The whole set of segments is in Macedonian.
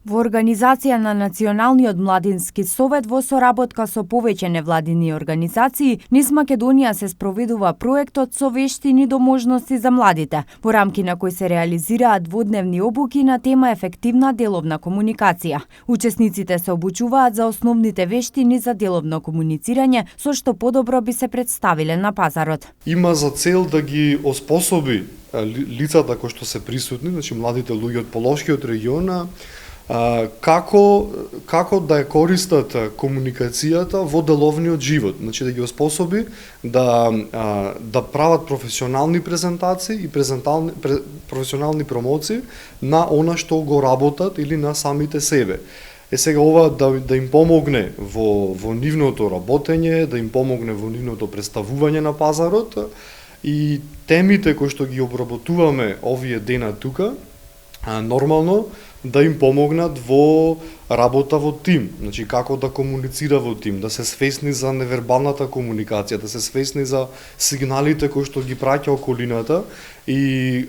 Во организација на Националниот младински совет во соработка со повеќе невладини организации, низ Македонија се спроведува проектот со вештини до можности за младите, во рамки на кој се реализираат дводневни обуки на тема ефективна деловна комуникација. Учесниците се обучуваат за основните вештини за деловно комуницирање, со што подобро би се представиле на пазарот. Има за цел да ги оспособи лицата кои што се присутни, значи младите луѓе од Полошкиот регион, како да ја користат комуникацијата во деловниот живот, значи да ги оспособи да прават професионални презентации и професионални промоции на она што го работат или на самите себе. Сега ова да им помогне во нивното работење, да им помогне во нивното представување на пазарот и темите кои што ги обработуваме овие дена тука, нормално да им помогнат во работа во тим, значи како да комуницира во тим, да се свесни за невербалната комуникација, да се свесни за сигналите кои што ги праќа околината и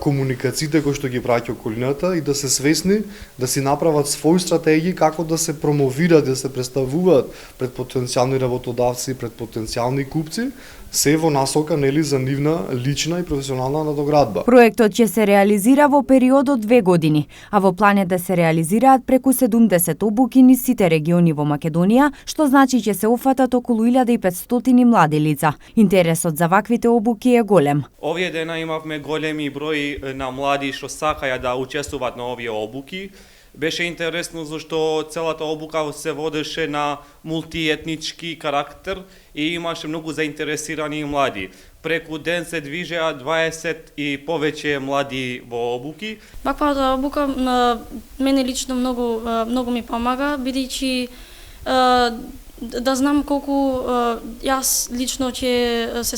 комуникациите кои што ги праќа околината и да се свесни да си направат своји стратегии како да се промовираат, да се представуваат пред потенцијални работодавци, пред потенцијални купци, се во насока нели за нивна лична и професионална надоградба. Проектот ќе се реализира во период од 2 години, а во план е да се реализираат преку 70 обуки низ сите региони во Македонија, што значи ќе се офатат околу 1500 млади лица. Интересот за ваквите обуки е голем. Овие дена имавме големи број на млади што сакаја да учествуваат на овие обуки. Беше интересно зашто целата обука се водеше на мултиетнички карактер и имаше многу заинтересирани млади. Преку ден се движеа 20 и повеќе млади во обуки. Ваквата обука мене лично многу ми помага, бидејќи да знам колку јас лично ќе се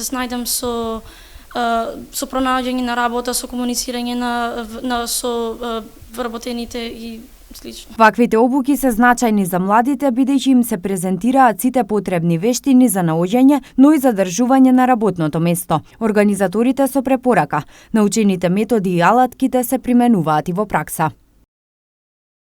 снајдам со пронаоѓање на работа, со комуницирање со вработените и слично. Ваквите обуки се значајни за младите, бидејќи им се презентираат сите потребни вештини за наоѓање, но и задржување на работното место. Организаторите со препорака: научените методи и алатките се применуваат и во пракса.